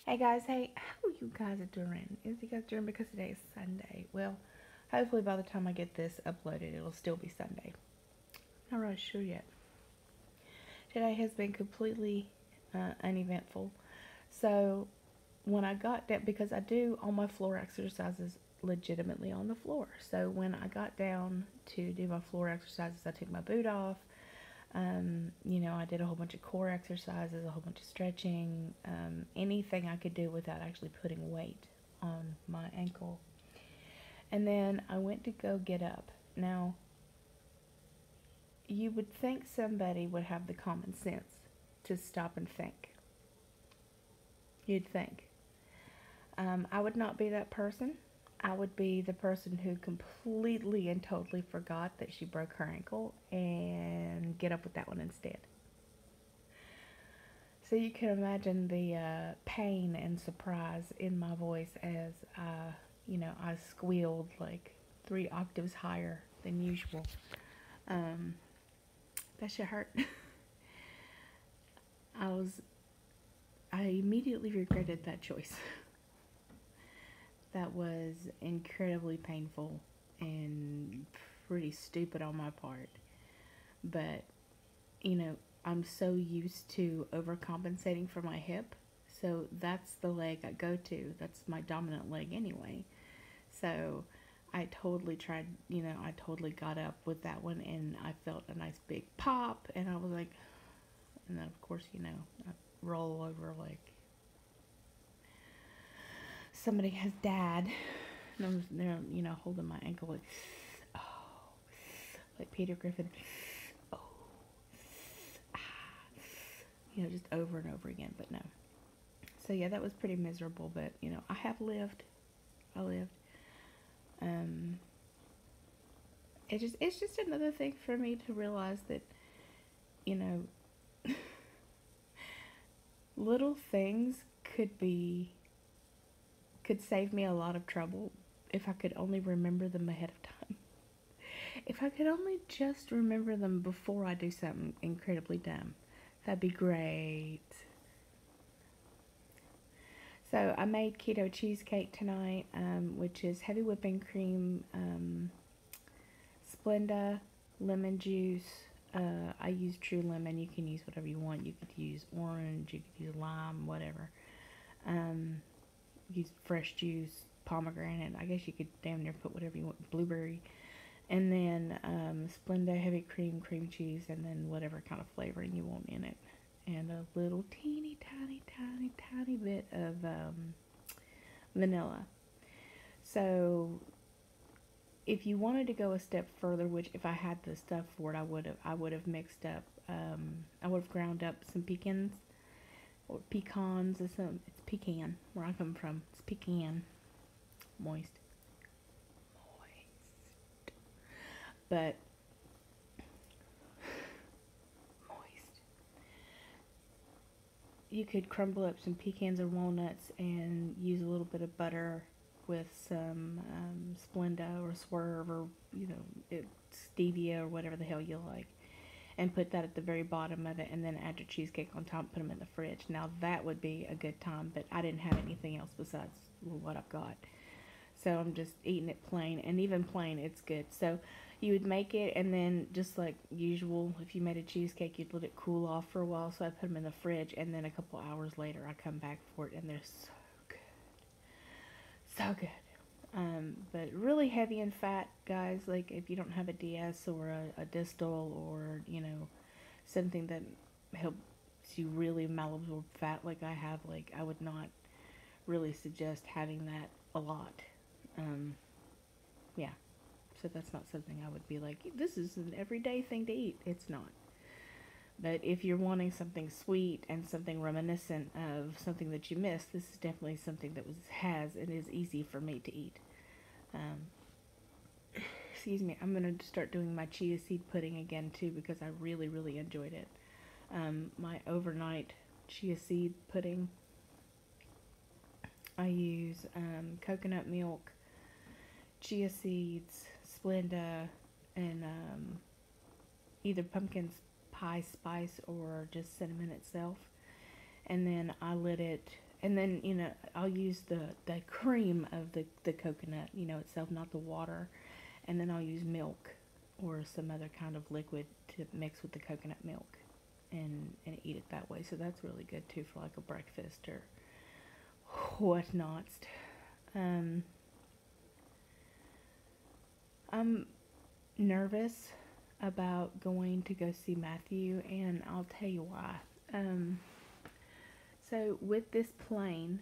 Hey guys, hey, how you guys are doing? Is you guys doing because today is Sunday? Well, hopefully by the time I get this uploaded, it'll still be Sunday. Not really sure yet. Today has been completely uneventful. So when I got down, because I do all my floor exercises legitimately on the floor. So when I got down to do my floor exercises, I took my boot off. I did a whole bunch of core exercises, a whole bunch of stretching, anything I could do without actually putting weight on my ankle. And then I went to go get up. Now, you would think somebody would have the common sense to stop and think. You'd think. I would not be that person. I would be the person who completely and totally forgot that she broke her ankle and get up with that one instead. So you can imagine the pain and surprise in my voice as I squealed like 3 octaves higher than usual. Um, that shit hurt. I was, I immediately regretted that choice. That was incredibly painful and pretty stupid on my part. But, you know, I'm so used to overcompensating for my hip. So that's the leg I go to. That's my dominant leg anyway. So I totally tried, I totally got up with that one and I felt a nice big pop and I was like, and then of course, I roll over like somebody has died. And I'm there, holding my ankle like, oh, like Peter Griffin. Oh, just over and over again, but no. So yeah, that was pretty miserable, but I have lived. I lived. Um, it's just another thing for me to realize that, you know, little things could save me a lot of trouble if I could only remember them ahead of time. If I could only just remember them before I do something incredibly dumb, that'd be great. So I made keto cheesecake tonight, which is heavy whipping cream, Splenda, lemon juice. I use true lemon. You can use whatever you want. You could use orange. You could use lime, whatever. Use fresh juice, pomegranate. I guess you could damn near put whatever you want. Blueberry. And then Splenda heavy cream cheese, and then whatever kind of flavoring you want in it. And a little teeny tiny bit of vanilla. So if you wanted to go a step further, which if I had the stuff for it, I would have mixed up. I would have ground up some pecans or pecans or some. It's pecan where I come from. It's pecan, moist, but moist. You could crumble up some pecans or walnuts and use a little bit of butter with some Splenda or Swerve or stevia or whatever the hell you like, and put that at the very bottom of it, and then add your cheesecake on top. Put them in the fridge. Now that would be a good time, but I didn't have anything else besides what I've got, so I'm just eating it plain, and even plain, it's good. So you would make it, and then just like usual, if you made a cheesecake, you'd let it cool off for a while. So I put them in the fridge, and then a couple hours later, I come back for it, and they're so good. But really heavy in fat, guys. Like if you don't have a DS or a distal or something that helps you really malabsorb fat like I have, like I would not really suggest having that a lot. Yeah. So that's not something I would be like, this is an everyday thing to eat. It's not. But if you're wanting something sweet and something reminiscent of something that you missed, this is definitely something that has and is easy for me to eat. Excuse me. I'm gonna start doing my chia seed pudding again too because I really enjoyed it. My overnight chia seed pudding. I use coconut milk, chia seeds, Splenda, and either pumpkin pie spice or just cinnamon itself. And then I let it and then, you know, I'll use the cream of the coconut, you know, itself, not the water. And then I'll use milk or some other kind of liquid to mix with the coconut milk and eat it that way. So that's really good too for like a breakfast or whatnot. Um, I'm nervous about going to go see Matthew, and I'll tell you why. Um, so with this plane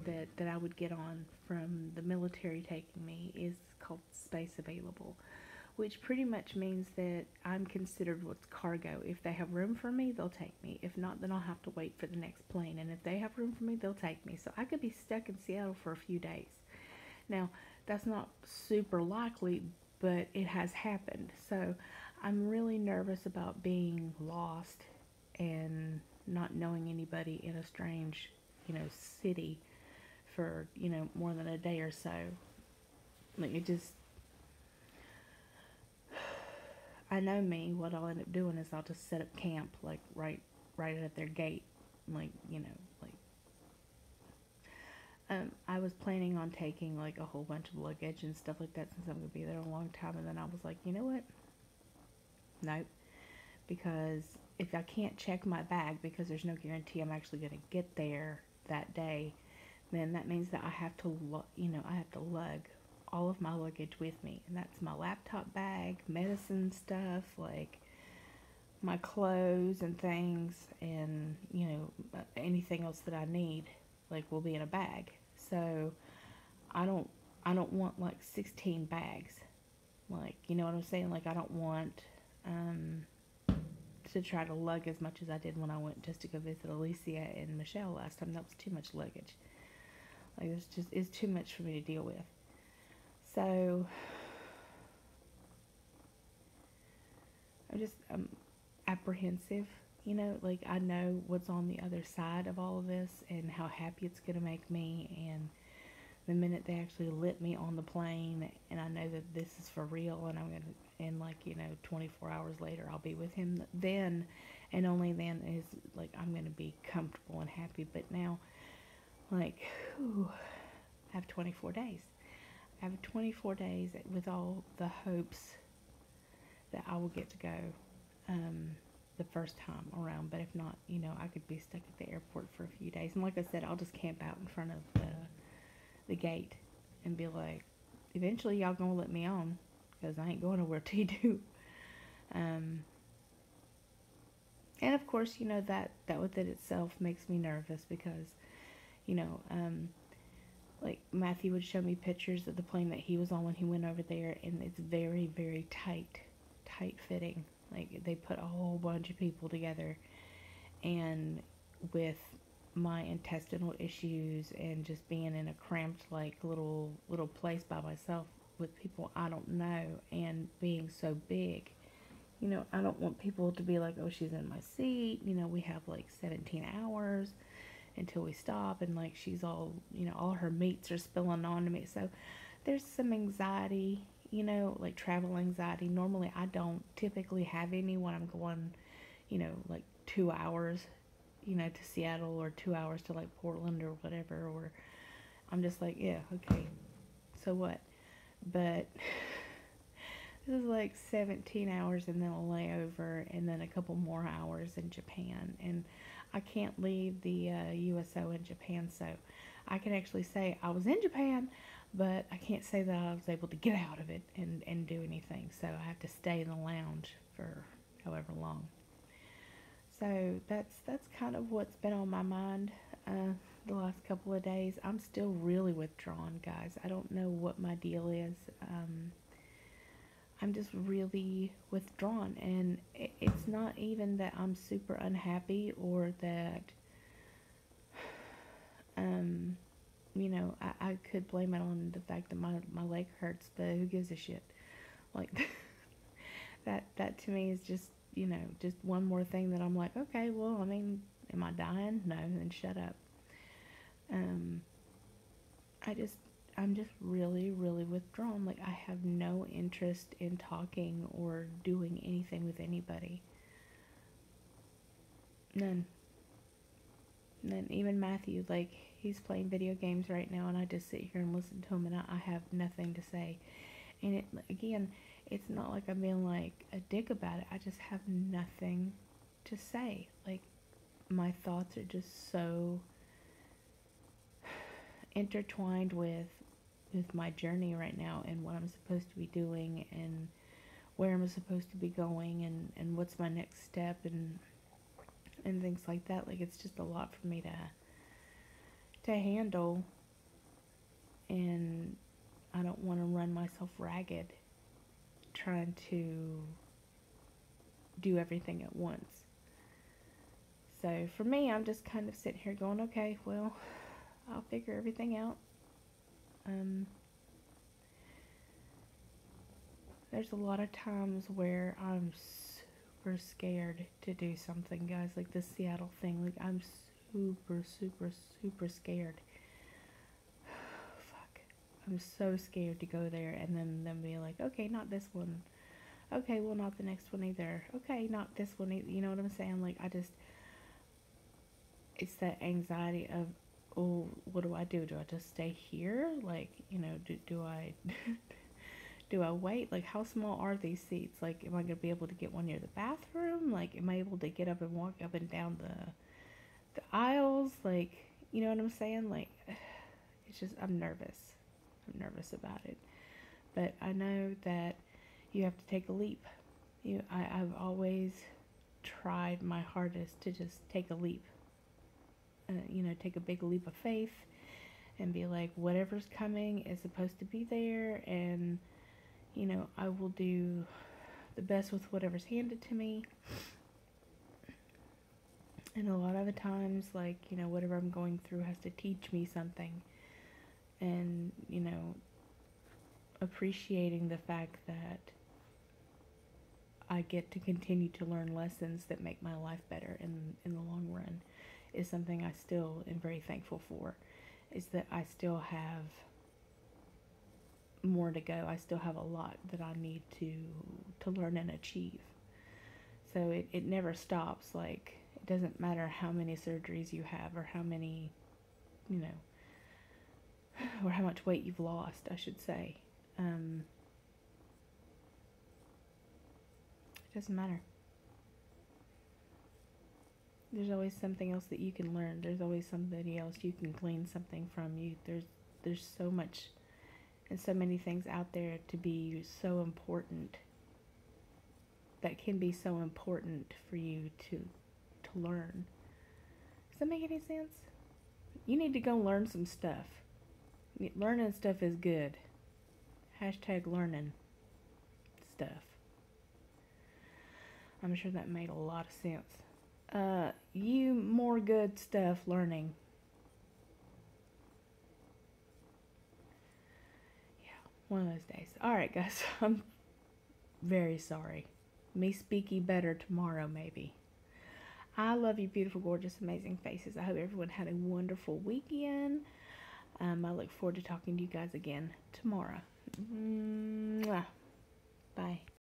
that I would get on from the military taking me is called space available, which pretty much means that I'm considered what's cargo. If they have room for me, they'll take me. If not, then I'll have to wait for the next plane. And if they have room for me, they'll take me. So I could be stuck in Seattle for a few days. Now, that's not super likely, but it has happened. So I'm really nervous about being lost and not knowing anybody in a strange, you know, city for, you know, more than a day or so. Like, it just, I know me, what I'll end up doing is I'll just set up camp, like, right at their gate, like, you know, like, I was planning on taking, like, a whole bunch of luggage and stuff like that since I'm going to be there a long time, and then I was like, you know what, nope, because if I can't check my bag, because there's no guarantee I'm actually going to get there that day, then that means that I have to, I have to lug all of my luggage with me, and that's my laptop bag, medicine stuff, like my clothes and things, and, you know, anything else that I need, like, will be in a bag. So I don't want like 16 bags, like, you know what I'm saying? Like, I don't want to try to lug as much as I did when I went just to go visit Alicia and Michelle last time. That was too much luggage. Like, it's too much for me to deal with. So I'm apprehensive, you know, like, I know what's on the other side of all of this and how happy it's going to make me. And the minute they actually let me on the plane and I know that this is for real, and I'm going to, and like, you know, 24 hours later I'll be with him, then and only then is, like, I'm going to be comfortable and happy. But now, like, whew, I have 24 days. I have 24 days with all the hopes that I will get to go the first time around. But if not, you know, I could be stuck at the airport for a few days. And like I said, I'll just camp out in front of the gate and be like, eventually y'all gonna let me on, because I ain't going nowhere till you do. And of course, you know, that within itself makes me nervous because, you know, like, Matthew would show me pictures of the plane that he was on when he went over there, and it's very, very tight fitting. Like, they put a whole bunch of people together, and with my intestinal issues and just being in a cramped, like, little place by myself with people I don't know, and being so big, you know, I don't want people to be like, oh, she's in my seat, you know, we have like 17 hours until we stop, and like, she's all, you know, all her meats are spilling onto me. So there's some anxiety, you know, like travel anxiety. Normally I don't typically have any when I'm going, you know, like 2 hours, you know, to Seattle, or 2 hours to like Portland or whatever, or I'm just like, yeah, okay, so what? But this is like 17 hours and then a layover and then a couple more hours in Japan, and I can't leave the USO in Japan, so I can actually say I was in Japan, but I can't say that I was able to get out of it and do anything. So I have to stay in the lounge for however long. So that's kind of what's been on my mind the last couple of days. I'm still really withdrawn, guys. I don't know what my deal is. I'm just really withdrawn, and it's not even that I'm super unhappy or that, you know, I could blame it on the fact that my leg hurts, but who gives a shit? Like, that to me is just, you know, just one more thing that I'm like, okay, well, I mean, am I dying? No, then shut up. I'm just really, really withdrawn. Like, I have no interest in talking or doing anything with anybody. None. And then even Matthew, like, he's playing video games right now, and I just sit here and listen to him, and I have nothing to say. And it, again, it's not like I'm being like a dick about it. I just have nothing to say. Like, my thoughts are just so intertwined with my journey right now, and what I'm supposed to be doing, and where I'm supposed to be going, and what's my next step, and things like that. Like, it's just a lot for me to handle, and I don't want to run myself ragged trying to do everything at once. So for me, I'm just kind of sitting here going, okay, well, I'll figure everything out. There's a lot of times where I'm super scared to do something, guys, like the Seattle thing. Like, I'm super, super, super scared. Fuck. I'm so scared to go there and then be like, okay, not this one. Okay, well, not the next one either. Okay, not this one either. You know what I'm saying? Like, it's that anxiety of, oh, what do I do? Do I just stay here? Like, you know, do I... do I wait? Like, how small are these seats? Like, am I going to be able to get one near the bathroom? Like, am I able to get up and walk up and down the aisles? Like, you know what I'm saying? Like, it's just, I'm nervous. I'm nervous about it. But I know that you have to take a leap. I've always tried my hardest to just take a leap. You know, take a big leap of faith and be like, whatever's coming is supposed to be there, and you know, I will do the best with whatever's handed to me. And a lot of the times, like, you know, whatever I'm going through has to teach me something. And, you know, appreciating the fact that I get to continue to learn lessons that make my life better in the long run is something I still am very thankful for. Is that I still have more to go. I still have a lot that I need to learn and achieve. So it never stops. Like, it doesn't matter how many surgeries you have, or how many, you know, or how much weight you've lost, I should say. It doesn't matter. There's always something else that you can learn. There's always somebody else you can glean something from. There's so much and so many things out there to be so important, that can be so important for you to learn. Does that make any sense? You need to go learn some stuff. Learning stuff is good. Hashtag learning stuff. I'm sure that made a lot of sense. You more good stuff learning. One of those days. Alright, guys. I'm very sorry. Me speaky better tomorrow, maybe. I love you, beautiful, gorgeous, amazing faces. I hope everyone had a wonderful weekend. I look forward to talking to you guys again tomorrow. Mwah. Bye.